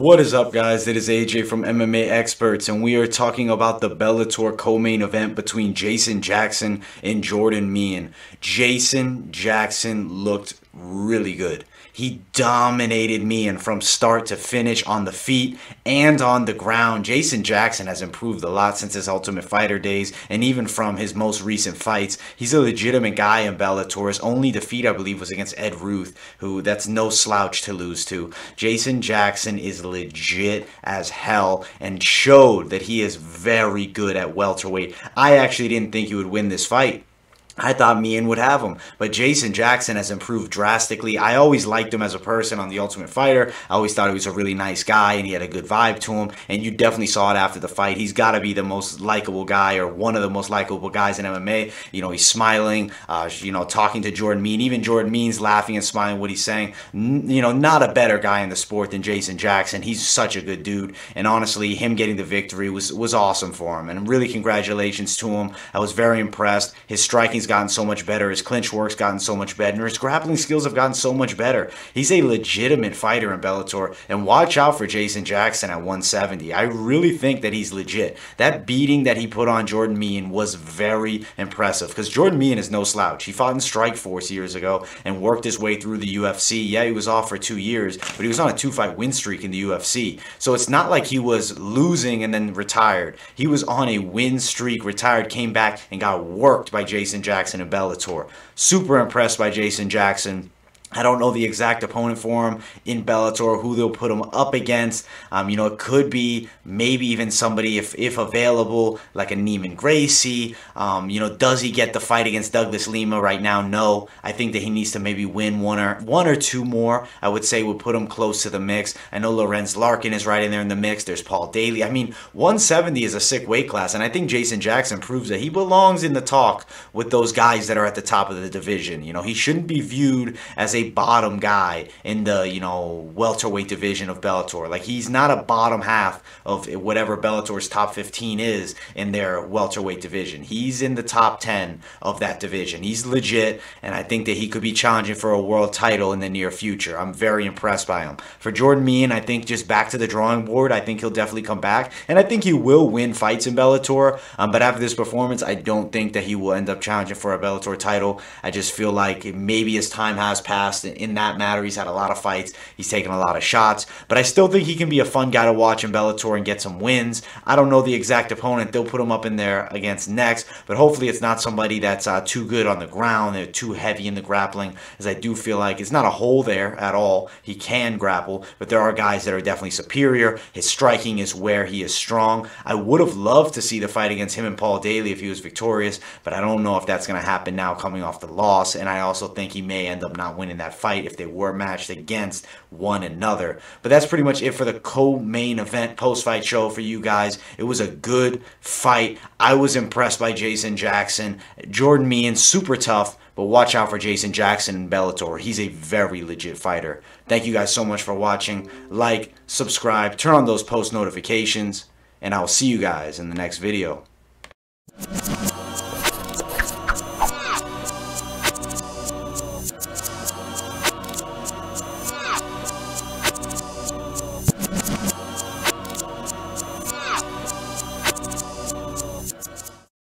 What is up, guys? It is AJ from MMA Experts, and we are talking about the Bellator co-main event between Jason Jackson and Jordan Mein. Jason Jackson looked really good. He dominated Mein from start to finish on the feet and on the ground. Jason Jackson has improved a lot since his Ultimate Fighter days, and even from his most recent fights. He's a legitimate guy in Bellator. His only defeat, I believe, was against Ed Ruth, who that's no slouch to lose to. Jason Jackson is legit as hell and showed that he is very good at welterweight. I actually didn't think he would win this fight. I thought Mein would have him, but Jason Jackson has improved drastically. I always liked him as a person on The Ultimate Fighter. I always thought he was a really nice guy and he had a good vibe to him, and you definitely saw it after the fight. He's got to be the most likable guy, or one of the most likable guys in MMA. You know, he's smiling, talking to Jordan Mein. Even Jordan Mein's laughing and smiling what he's saying. Not a better guy in the sport than Jason Jackson. He's such a good dude, and honestly, him getting the victory was awesome for him, and really congratulations to him. I was very impressed. His striking's gotten so much better. His clinch work's gotten so much better. And his grappling skills have gotten so much better. He's a legitimate fighter in Bellator. And watch out for Jason Jackson at 170. I really think that he's legit. That beating that he put on Jordan Mein was very impressive, because Jordan Mein is no slouch. He fought in Strikeforce years ago and worked his way through the UFC. Yeah, he was off for 2 years, but he was on a 2-fight win streak in the UFC. So it's not like he was losing and then retired. He was on a win streak, retired, came back, and got worked by Jason Jackson in Bellator. Super impressed by Jason Jackson. I don't know the exact opponent for him in Bellator, who they'll put him up against. It could be maybe even somebody, if available, like a Neiman Gracie. Does he get the fight against Douglas Lima right now? No. I think that he needs to maybe win one or two more. I would say would put him close to the mix. I know Lorenz Larkin is right in there in the mix. There's Paul Daly. 170 is a sick weight class, and I think Jason Jackson proves that he belongs in the talk with those guys that are at the top of the division. He shouldn't be viewed as a bottom guy in the welterweight division of Bellator. Like, he's not a bottom half of whatever Bellator's top 15 is in their welterweight division. He's in the top 10 of that division. He's legit, and I think that he could be challenging for a world title in the near future. I'm very impressed by him. For Jordan Mein, I think just back to the drawing board. I think he'll definitely come back, and I think he will win fights in Bellator, but after this performance, I don't think that he will end up challenging for a Bellator title. I just feel like maybe his time has passed in that matter. He's had a lot of fights. He's taken a lot of shots, but I still think he can be a fun guy to watch in Bellator and get some wins. I don't know the exact opponent they'll put him up in there against next, but hopefully it's not somebody that's too good on the ground. They're too heavy in the grappling, as I do feel like it's not a hole there at all. He can grapple, but there are guys that are definitely superior. His striking is where he is strong. I would have loved to see the fight against him and Paul Daly if he was victorious, but I don't know if that's going to happen now coming off the loss, and I also think he may end up not winning that fight if they were matched against one another. But that's pretty much it for the co-main event post-fight show for you guys. It was a good fight. I was impressed by Jason Jackson. Jordan Mein, super tough, but watch out for Jason Jackson in Bellator. He's a very legit fighter. Thank you guys so much for watching. Like, subscribe, turn on those post notifications, and I will see you guys in the next video.